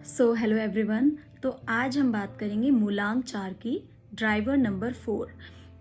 So hello everyone. तो आज हम बात करेंगे मूलांक 4 की ड्राइवर नंबर 4।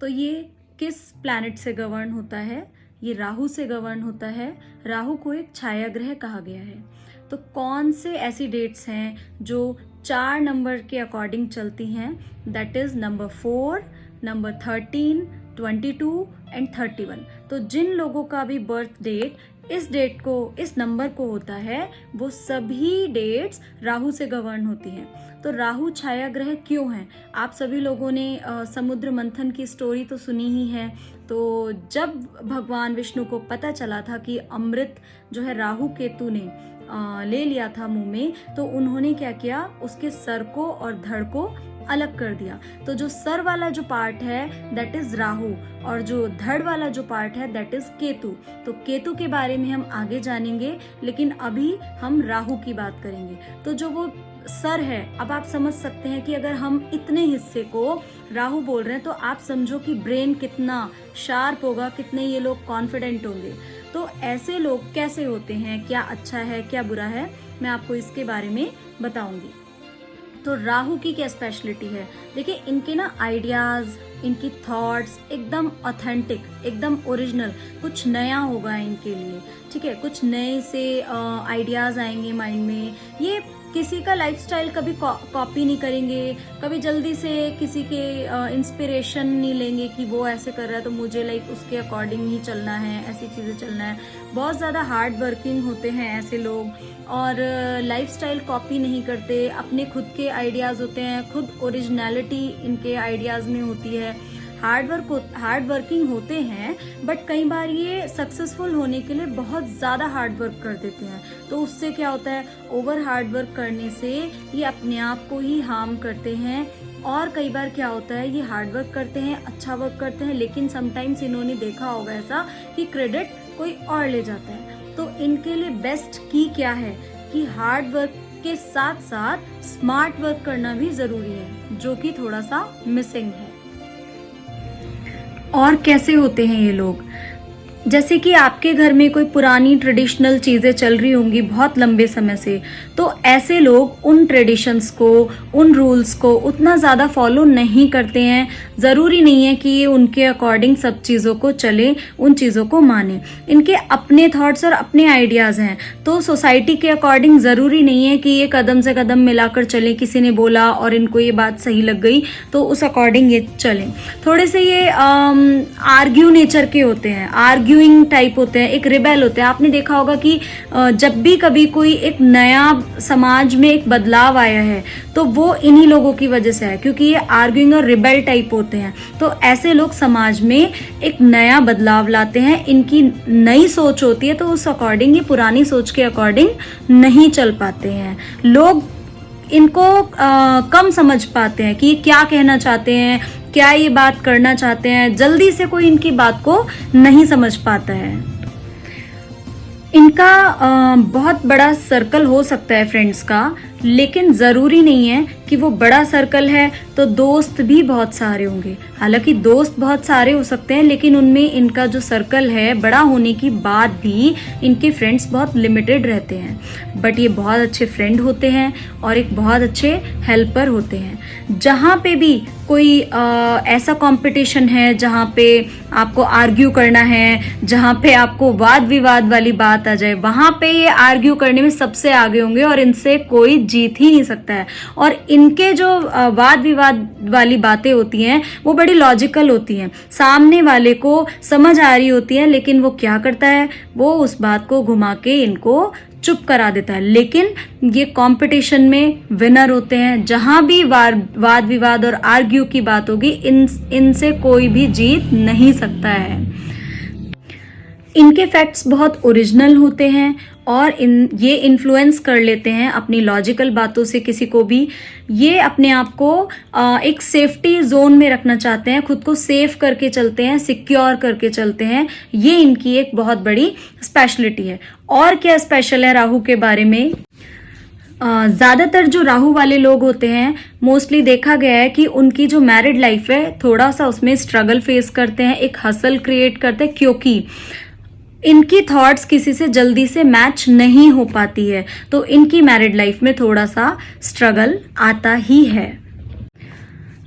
तो ये किस प्लैनेट से गवर्न होता है? ये राहु से गवर्न होता है। राहु को एक छाया ग्रह कहा गया है। तो कौन से ऐसी डेट्स हैं जो 4 नंबर के अकॉर्डिंग चलती हैं? That is number 4, number 13, 22 and 31। तो जिन लोगों का भी बर्थ डेट इस डेट को, इस नंबर को होता है, वो सभी डेट्स राहु से गवर्न होती हैं। तो राहु छाया ग्रह क्यों है? आप सभी लोगों ने समुद्र मंथन की स्टोरी तो सुनी ही है। तो जब भगवान विष्णु को पता चला था कि अमृत जो है राहु केतु ने ले लिया था मुंह में, तो उन्होंने क्या किया, उसके सर को और धड़ को अलग कर दिया। तो जो सर वाला जो पार्ट है दैट इज राहु और जो धड़ वाला जो पार्ट है दैट इज केतु। तो केतु के बारे में हम आगे जानेंगे, लेकिन अभी हम राहु की बात करेंगे। तो जो वो सर है, अब आप समझ सकते हैं कि अगर हम इतने हिस्से को राहु बोल रहे हैं तो आप समझो कि ब्रेन कितना शार्प होगा, कितने ये लोग कॉन्फिडेंट होंगे। तो ऐसे लोग कैसे होते हैं, क्या अच्छा है क्या बुरा है, मैं आपको इसके बारे में बताऊंगी। तो राहु की क्या स्पेशलिटी है? देखिए, इनके ना आइडियाज, इनकी थॉट्स एकदम ऑथेंटिक, एकदम ओरिजिनल, कुछ नया होगा इनके लिए। ठीक है, कुछ नए से आइडियाज आएंगे माइंड में। ये किसी का लाइफस्टाइल कभी कॉपी नहीं करेंगे, कभी जल्दी से किसी के इंस्पिरेशन नहीं लेंगे कि वो ऐसे कर रहा है तो मुझे लाइक उसके अकॉर्डिंग ही चलना है, ऐसी चीज़ें चलना है। बहुत ज़्यादा हार्ड वर्किंग होते हैं ऐसे लोग, और लाइफस्टाइल कॉपी नहीं करते, अपने खुद के आइडियाज़ होते हैं, खुद ओरिजिनलिटी इनके आइडियाज़ में होती है। हार्ड वर्किंग होते हैं, बट कई बार ये सक्सेसफुल होने के लिए बहुत ज़्यादा हार्ड वर्क कर देते हैं। तो उससे क्या होता है, ओवर हार्ड वर्क करने से ये अपने आप को ही हार्म करते हैं। और कई बार क्या होता है, ये हार्ड वर्क करते हैं, अच्छा वर्क करते हैं, लेकिन समटाइम्स इन्होंने देखा होगा ऐसा कि क्रेडिट कोई और ले जाता है। तो इनके लिए बेस्ट की क्या है कि हार्ड वर्क के साथ साथ स्मार्ट वर्क करना भी ज़रूरी है, जो कि थोड़ा सा मिसिंग है। और कैसे होते हैं ये लोग? जैसे कि आपके घर में कोई पुरानी ट्रेडिशनल चीज़ें चल रही होंगी बहुत लंबे समय से, तो ऐसे लोग उन ट्रेडिशंस को, उन रूल्स को उतना ज़्यादा फॉलो नहीं करते हैं। ज़रूरी नहीं है कि ये उनके अकॉर्डिंग सब चीज़ों को चले, उन चीज़ों को माने। इनके अपने थॉट्स और अपने आइडियाज़ हैं, तो सोसाइटी के अकॉर्डिंग ज़रूरी नहीं है कि ये कदम से कदम मिलाकर चलें। किसी ने बोला और इनको ये बात सही लग गई तो उस अकॉर्डिंग ये चलें। थोड़े से ये आर्ग्यू नेचर के होते हैं, आर्ग्यूइंग टाइप होते हैं, एक रिबेल होते हैं। आपने देखा होगा कि जब भी कभी कोई एक नया समाज में एक बदलाव आया है तो वो इन्हीं लोगों की वजह से है, क्योंकि ये आर्ग्यूइंग और रिबेल टाइप होते हैं। तो ऐसे लोग समाज में एक नया बदलाव लाते हैं, इनकी नई सोच होती है, तो उस अकॉर्डिंग ये पुरानी सोच के अकॉर्डिंग नहीं चल पाते हैं। लोग इनको कम समझ पाते हैं कि ये क्या कहना चाहते हैं, क्या ये बात करना चाहते हैं। जल्दी से कोई इनकी बात को नहीं समझ पाता है। इनका बहुत बड़ा सर्कल हो सकता है फ्रेंड्स का, लेकिन ज़रूरी नहीं है कि वो बड़ा सर्कल है तो दोस्त भी बहुत सारे होंगे। हालांकि दोस्त बहुत सारे हो सकते हैं, लेकिन उनमें इनका जो सर्कल है बड़ा होने की बाद भी इनके फ्रेंड्स बहुत लिमिटेड रहते हैं। बट ये बहुत अच्छे फ्रेंड होते हैं और एक बहुत अच्छे हेल्पर होते हैं। जहाँ पे भी कोई ऐसा कंपटीशन है जहाँ पे आपको आर्ग्यू करना है, जहाँ पे आपको वाद विवाद वाली बात आ जाए, वहाँ पे ये आर्ग्यू करने में सबसे आगे होंगे और इनसे कोई जीत ही नहीं सकता है। और इनके जो वाद विवाद वाली बातें होती हैं वो बड़ी लॉजिकल होती हैं, सामने वाले को समझ आ रही होती हैं, लेकिन वो क्या करता है, वो उस बात को घुमा के इनको चुप करा देता है। लेकिन ये कंपटीशन में विनर होते हैं। जहां भी वाद विवाद और आर्ग्यू की बात होगी, इनसे कोई भी जीत नहीं सकता है। इनके फैक्ट्स बहुत ओरिजिनल होते हैं और ये इन्फ्लुएंस कर लेते हैं अपनी लॉजिकल बातों से किसी को भी। ये अपने आप को एक सेफ्टी जोन में रखना चाहते हैं, खुद को सेफ करके चलते हैं, सिक्योर करके चलते हैं। ये इनकी एक बहुत बड़ी स्पेशलिटी है। और क्या स्पेशल है राहु के बारे में? ज़्यादातर जो राहु वाले लोग होते हैं, मोस्टली देखा गया है कि उनकी जो मैरिड लाइफ है थोड़ा सा उसमें स्ट्रगल फेस करते हैं, एक हसल क्रिएट करते हैं, क्योंकि इनकी थॉट्स किसी से जल्दी से मैच नहीं हो पाती है, तो इनकी मैरिड लाइफ में थोड़ा सा स्ट्रगल आता ही है।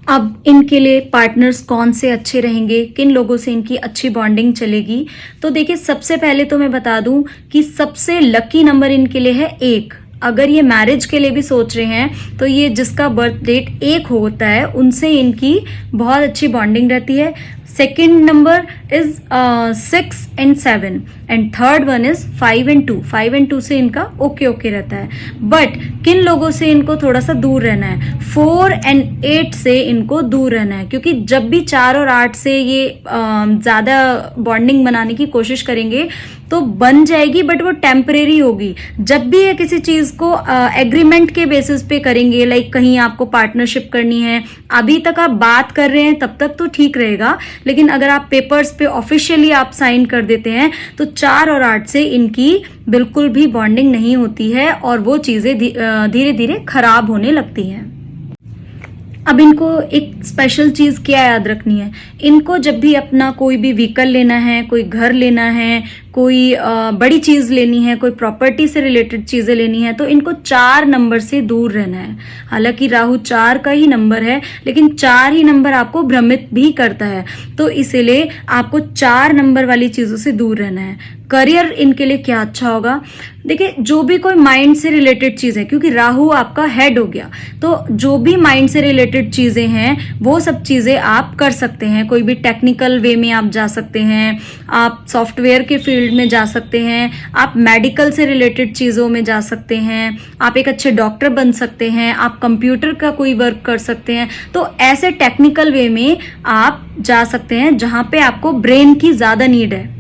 अब इनके लिए पार्टनर्स कौन से अच्छे रहेंगे, किन लोगों से इनकी अच्छी बॉन्डिंग चलेगी, तो देखिए सबसे पहले तो मैं बता दूं कि सबसे लकी नंबर इनके लिए है 1। अगर ये मैरिज के लिए भी सोच रहे हैं तो ये जिसका बर्थ डेट 1 होता है उनसे इनकी बहुत अच्छी बॉन्डिंग रहती है। Second number is 6 and 7 and third one is 5 and 2। 5 and 2 से इनका ओके रहता है। बट किन लोगों से इनको थोड़ा सा दूर रहना है, 4 and 8 से इनको दूर रहना है, क्योंकि जब भी 4 और 8 से ये ज़्यादा बॉन्डिंग बनाने की कोशिश करेंगे तो बन जाएगी, बट वो टेम्परेरी होगी। जब भी ये किसी चीज़ को एग्रीमेंट के बेसिस पे करेंगे, लाइक कहीं आपको पार्टनरशिप करनी है, अभी तक आप बात कर रहे हैं तब तक तो ठीक रहेगा, लेकिन अगर आप पेपर्स पे ऑफिशियली आप साइन कर देते हैं तो 4 और 8 से इनकी बिल्कुल भी बॉन्डिंग नहीं होती है और वो चीज़ें धीरे धीरे खराब होने लगती हैं। अब इनको एक स्पेशल चीज़ क्या याद रखनी है, इनको जब भी अपना कोई भी व्हीकल लेना है, कोई घर लेना है, कोई बड़ी चीज़ लेनी है, कोई प्रॉपर्टी से रिलेटेड चीज़ें लेनी है, तो इनको 4 नंबर से दूर रहना है। हालांकि राहु 4 का ही नंबर है, लेकिन 4 ही नंबर आपको भ्रमित भी करता है, तो इसीलिए आपको 4 नंबर वाली चीज़ों से दूर रहना है। करियर इनके लिए क्या अच्छा होगा, देखिए जो भी कोई माइंड से रिलेटेड चीज़ है, क्योंकि राहु आपका हेड हो गया, तो जो भी माइंड से रिलेटेड चीज़ें हैं वो सब चीज़ें आप कर सकते हैं। कोई भी टेक्निकल वे में आप जा सकते हैं, आप सॉफ्टवेयर के फील्ड में जा सकते हैं, आप मेडिकल से रिलेटेड चीज़ों में जा सकते हैं, आप एक अच्छे डॉक्टर बन सकते हैं, आप कंप्यूटर का कोई वर्क कर सकते हैं। तो ऐसे टेक्निकल वे में आप जा सकते हैं जहाँ पे आपको ब्रेन की ज़्यादा नीड है।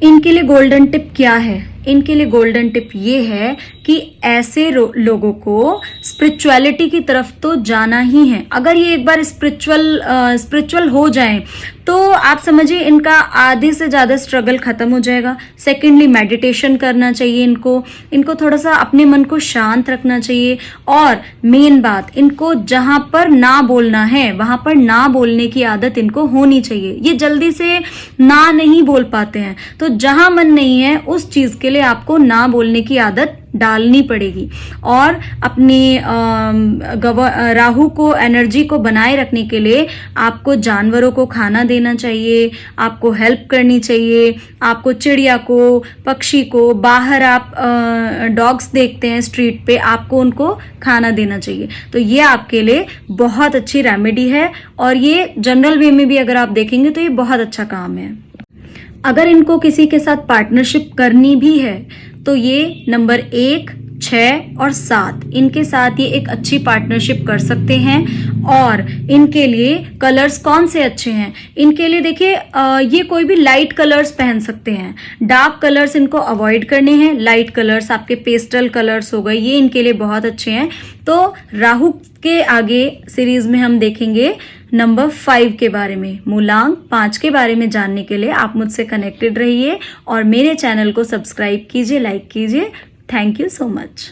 इनके लिए गोल्डन टिप क्या है, इनके लिए गोल्डन टिप ये है कि ऐसे लोगों को स्पिरिचुअलिटी की तरफ तो जाना ही है। अगर ये एक बार स्पिरिचुअल हो जाएं तो आप समझिए इनका आधे से ज़्यादा स्ट्रगल खत्म हो जाएगा। सेकेंडली मेडिटेशन करना चाहिए इनको थोड़ा सा अपने मन को शांत रखना चाहिए, और मेन बात, इनको जहाँ पर ना बोलना है वहाँ पर ना बोलने की आदत इनको होनी चाहिए। ये जल्दी से ना नहीं बोल पाते हैं, तो जहाँ मन नहीं है उस चीज़ के लिए आपको ना बोलने की आदत डालनी पड़ेगी। और अपनी राहु को एनर्जी को बनाए रखने के लिए आपको जानवरों को खाना देना चाहिए, आपको हेल्प करनी चाहिए, आपको चिड़िया को, पक्षी को, बाहर आप डॉग्स देखते हैं स्ट्रीट पे, आपको उनको खाना देना चाहिए। तो ये आपके लिए बहुत अच्छी रेमेडी है, और ये जनरल वे में भी अगर आप देखेंगे तो ये बहुत अच्छा काम है। अगर इनको किसी के साथ पार्टनरशिप करनी भी है तो ये नंबर 1, 6 और 7 इनके साथ ये एक अच्छी पार्टनरशिप कर सकते हैं। और इनके लिए कलर्स कौन से अच्छे हैं, इनके लिए देखिए ये कोई भी लाइट कलर्स पहन सकते हैं, डार्क कलर्स इनको अवॉइड करने हैं। लाइट कलर्स आपके पेस्टल कलर्स हो गए, ये इनके लिए बहुत अच्छे हैं। तो राहु के आगे सीरीज में हम देखेंगे नंबर 5 के बारे में, मूलांक 5 के बारे में जानने के लिए आप मुझसे कनेक्टेड रहिए और मेरे चैनल को सब्सक्राइब कीजिए, लाइक कीजिए। Thank you so much.